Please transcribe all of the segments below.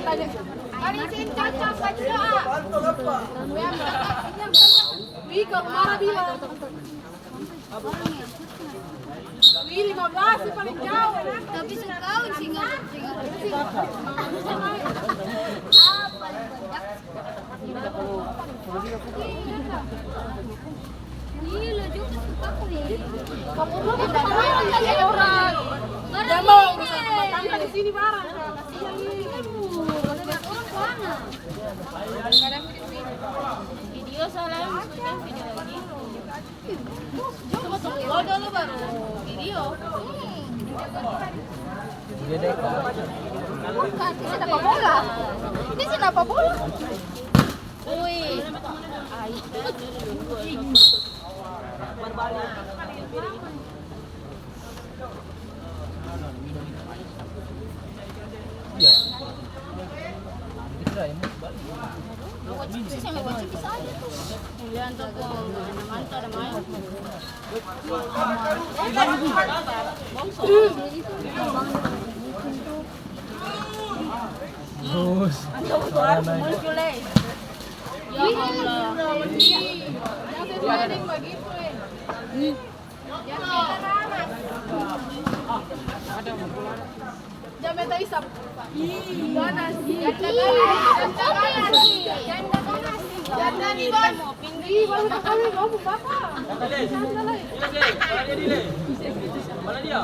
tanya. Kalisin cocok baju doa. Wih, kalau marah bilang. Wih, 15 sih paling jauh. Tapi sekali sih nggak. Gila juga sekali. Kamu mau kemana orang? Dia mau urusan rumah tangga di sini barang. Kasihan ini. Orang mana? Video salah, bikin video lagi. Coba tunggu dulu baru video. Bukan, ini siapa bola? Ini siapa bola? Wih. Iya. Kita ini Kemudian tuh mantap ada main. Bos. Muncul ya Allah. Yang sesuai begitu. Yang ramah. Jangan minta isap. Ganas. Janda nih bos. Ih, baru kali ngomong bapak. Mana dia?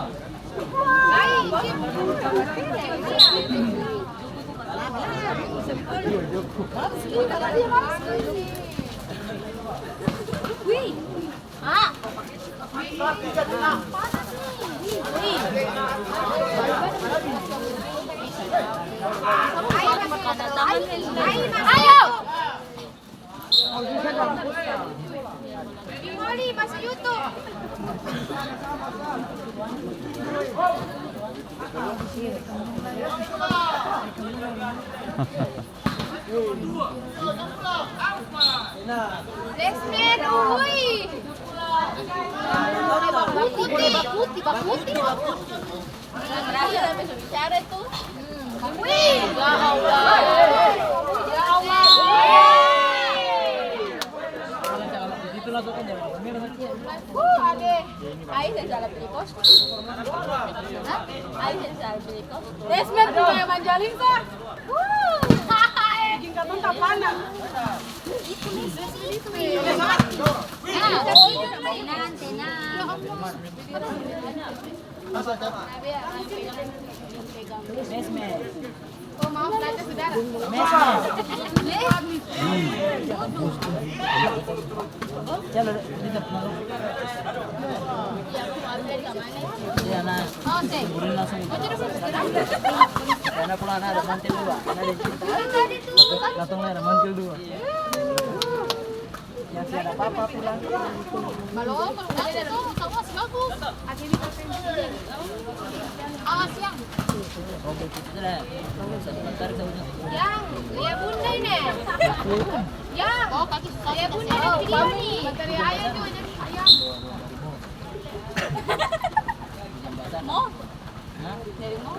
Wih. Ah. Ayo. Moli masuk YouTube. Lesmen, uy. Putih. Terakhir sampai bicara itu. Wih. Ya Allah. Ya Allah. Itu langsung aja. Ade. Ayo saya salah beli kos. Ayo saya salah beli kos. Lesmen punya yang manjalin kok. Bikin kamu tak panas. Oh maaf tanya saudara. Jalan kita pulang. Iya nah. Burin langsung. Karena pulang ada mantil dua. Ada di cinta. Langsung ada mantil dua. Yang tidak ada apa-apa pulang. Kalau ada kawas bagus. Awas yang. Oh begitu sudah. Sebentar saja. Yang, lihat bunda ini. Yang, oh kaki lihat bunda ada video nih. Materi ayam juga jadi ayam. Mau? Hah? Dari mau?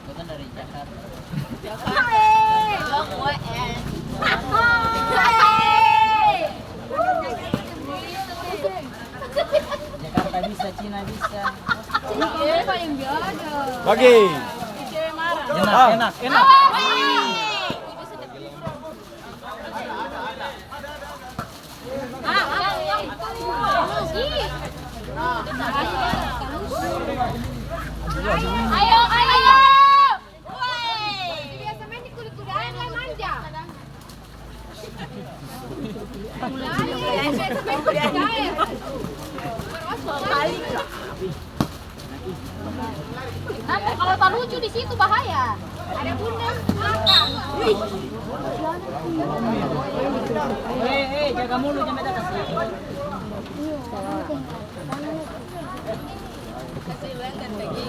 Bukan dari Jakarta. Jakarta bisa, Cina bisa. Bagi. Cewek marah. Enak. Ayo. Biasa main di kuda-kudaan lah manja. Biasa main kuda-kudaan. Nanti kalau tak lucu di situ bahaya. Ada bunda makan. Jaga mulut jangan ada kasih. Kasih banget lagi.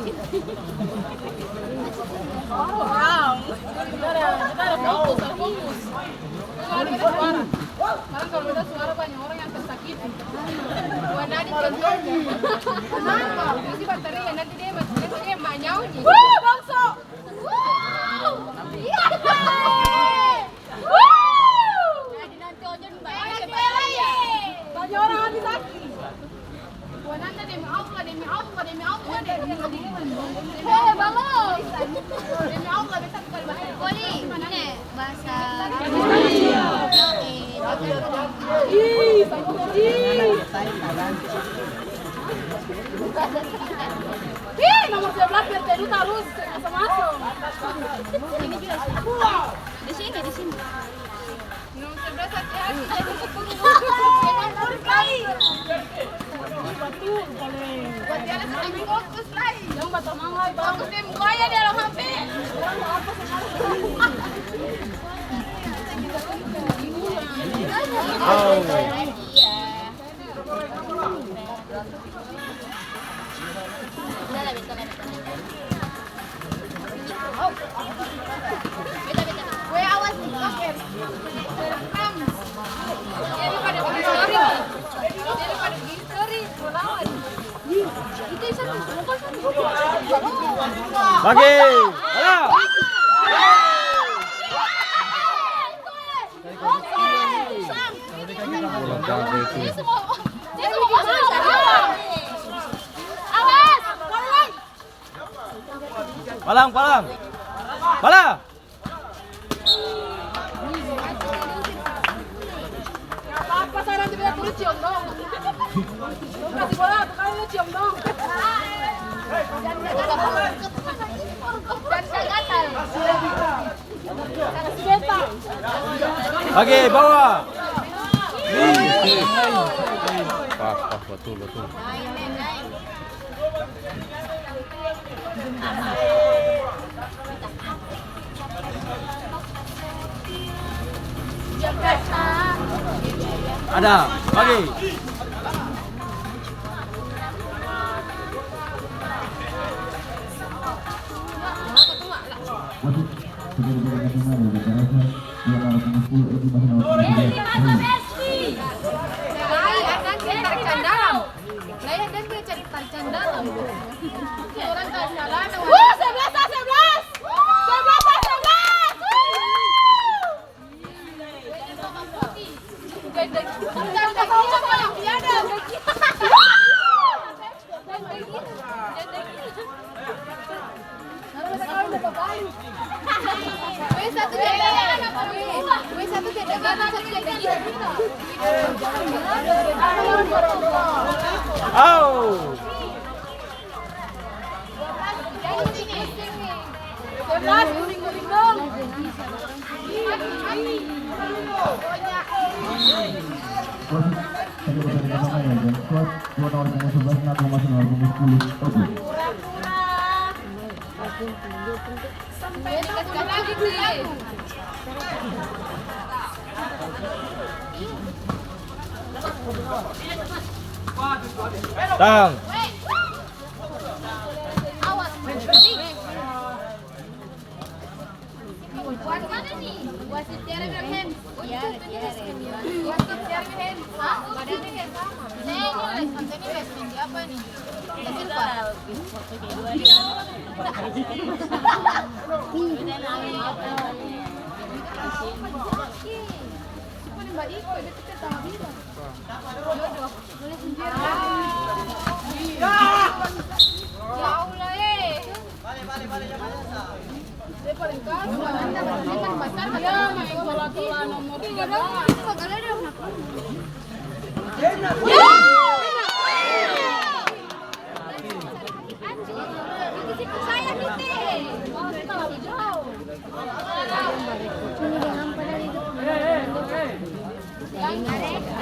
Kita ada fokus. Sekarang kalau ada suara banyak orang yang tersakiti. Buat Nadine contohnya. Kenapa? Isi bateria nanti dia mau nyaunya. Bangso. Iya. Ih, nomor 11 biar Tedu harus masuk. Di sini. Nomor 11 hati-hati. Buat dia lagi fokus lagi. Yang batal mangai, Bang. Fokus di mukanya dia orang HP. Gue awas nih, oke. Daripada bikin story. Daripada bikin story, lawan. Itu satu, bukan satu. Bagi. Ayo. Dia semua masuk. Awas, tolong. Palang. Pala. Apa saran dia bilang kulit cium dong. Kasih bola, kali lu cium dong. Dan gatal. Kasih beta. Bagi bawah. Pas, betul. Ada. Bagi. Tang.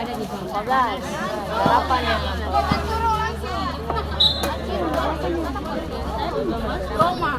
Ada di 15. Harapan yang Roma.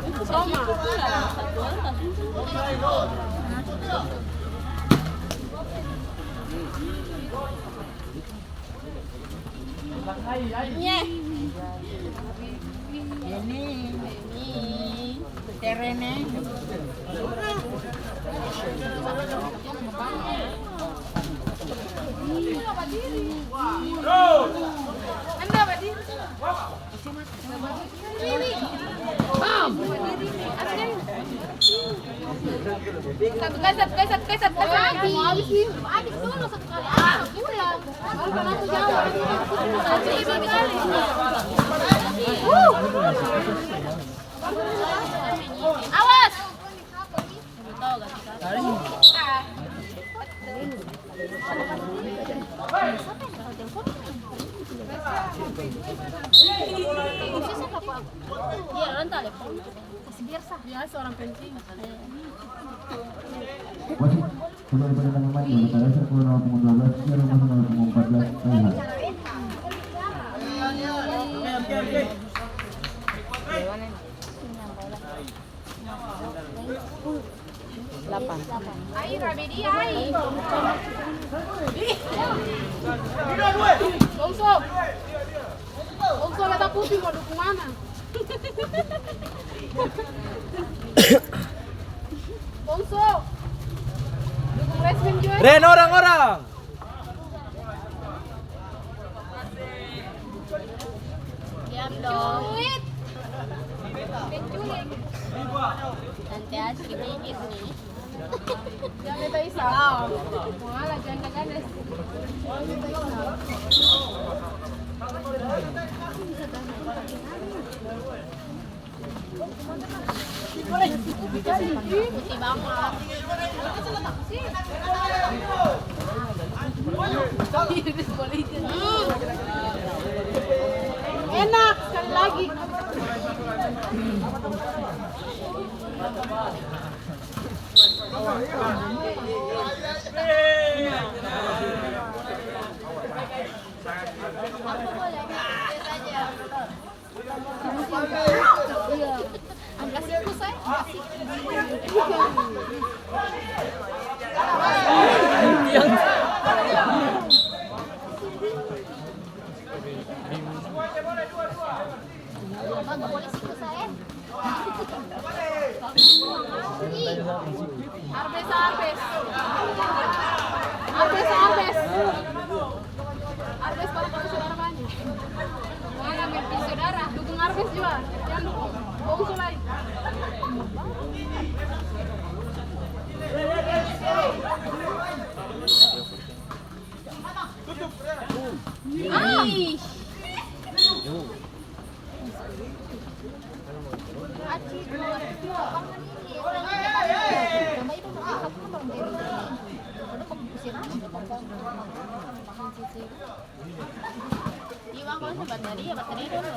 Habis dulu satu kali. Pulang. Baru kan aku jawab. Awas. Iya, orang telepon. Biasa orang penting. Wasit kembali pada tangan maju pada sepuluh nomor punggung 12 Jarum nomor punggung 14 Reinhard. Ai, Rabedi, ai. Bongso. Bongso lata putih mau dukung mana? Bongso. Dukung Resmin juga. Ren orang-orang. Diam dong. Cuit. Penculik. Nanti asik dikit nih. Jangan minta isap. Malah jangan ganas. Putih banget. Enak sekali lagi. Arbes para saudara banyak. Mau ngambil saudara, dukung Arbes juga. Jangan dukung Bongso lain. Ai. Iwan kalau sama bateri ya bateri dulu.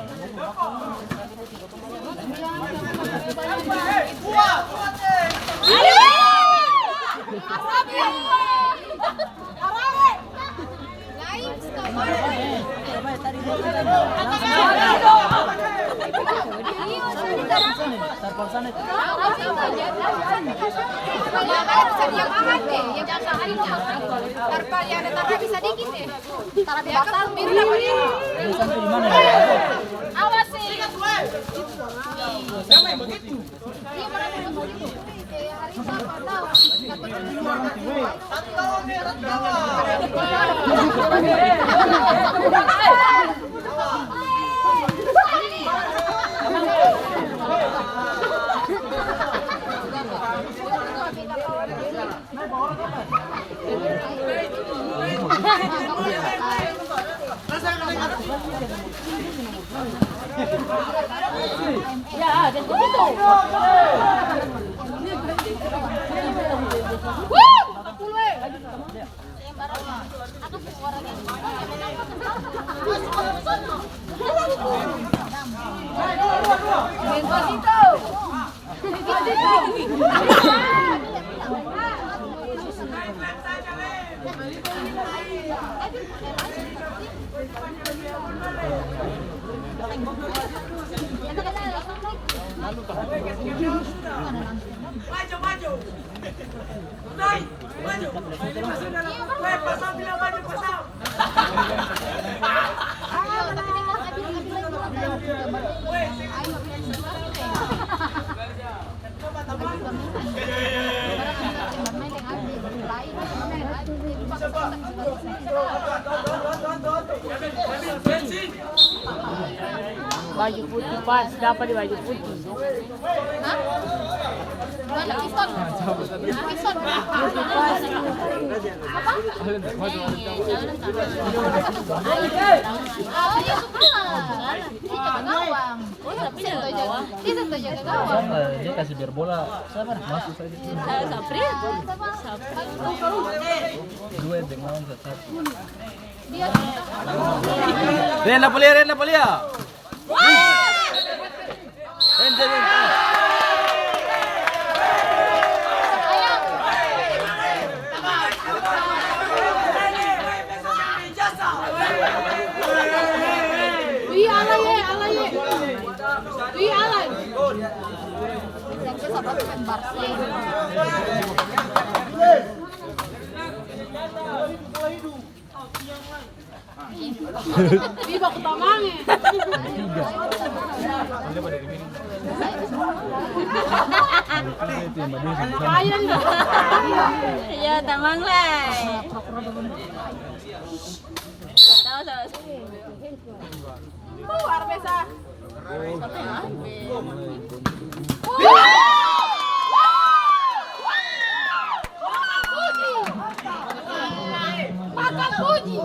Bisa dikit deh. Tapi bakal biru dapat ini. Sampai di mana ya? Awas sih. Siapa yang begitu? Iya, mana yang begitu? Hari siapa tahu? Ya, dan begitu. Maju. Naik, maju. Pasang bilang maju, pasang. Baju putih pas, dapat di baju putih. Hah? Mana Ison? Ison berapa? Oh, ya kalah. Dia gawang. Dia tentu jaga gawang. Dia kasih biar bola. Sabar, masuk saja. Sapril. Dua yang lawan satu. Dia Ren Napolia. Wah! Wih, alay ye, alay ye. Wih, alay. Yang ke sahabat main Barca. Wih, baku tamangnya. Kaya nih. Ya, tamang lah. Tahu. Arbesa. Makan puji.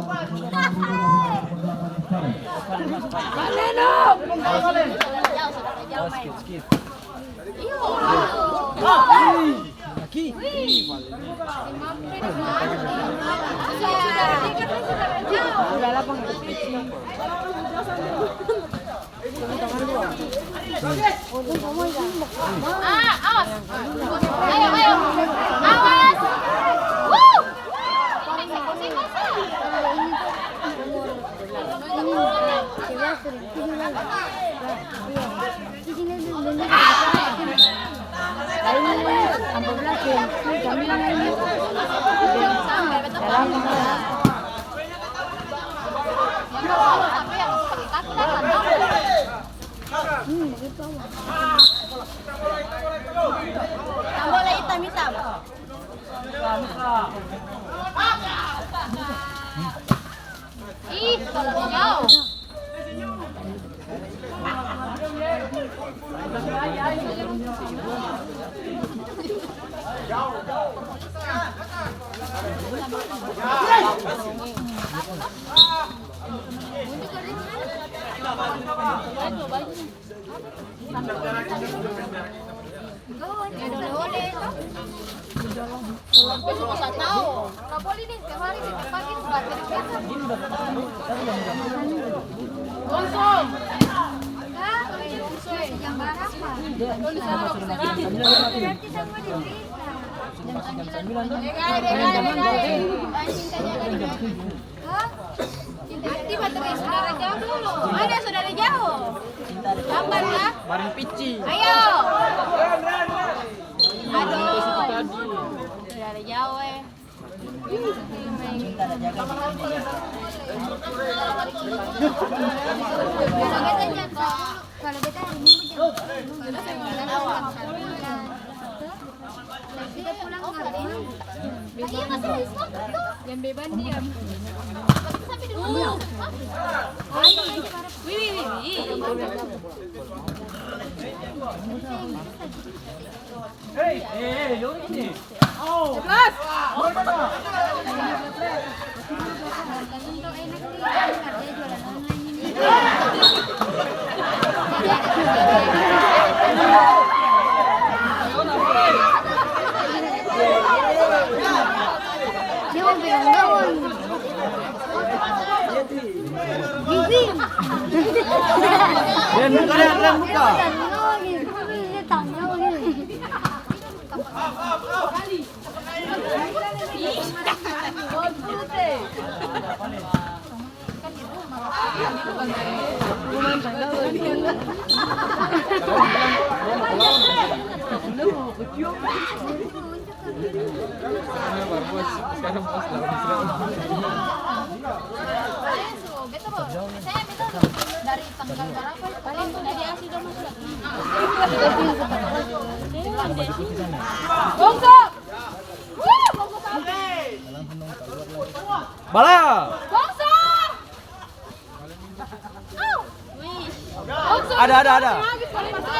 Maleno. Skip. Awas. Ayo. Awas. Boleh hitam. Ih, kalau jauh. Nggak boleh nih, setiap hari setiap pagi Langsung. Jam berapa? Nanti baterai saudara jauh dulu. Ada saudara jauh. Kapan ya? Bareng pici. Ayo. Aduh. Saudara jauh Kalau kita hari Minggu kita pulang ngapain? Iya masih bisa tuh. Yang beban diam. Sampai dulu. Wih. Hey, yuk ini. Jelas. Dia mau bilang gawang. Gigi. Dan buka. Dia tanya begini. Sekarang bos Dari tanggal berapa? Dari Asi udah masuk. Bongso. Bongso sampai. Bala. Bongso. Bongso. Ada. Habis paling masuk.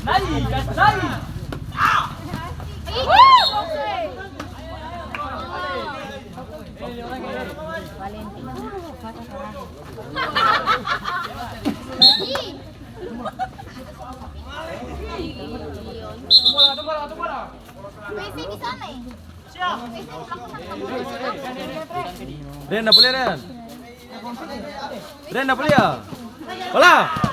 Naik. PC di sana ya? Ren, napuli Ren. Ren, napuli ya. Bola.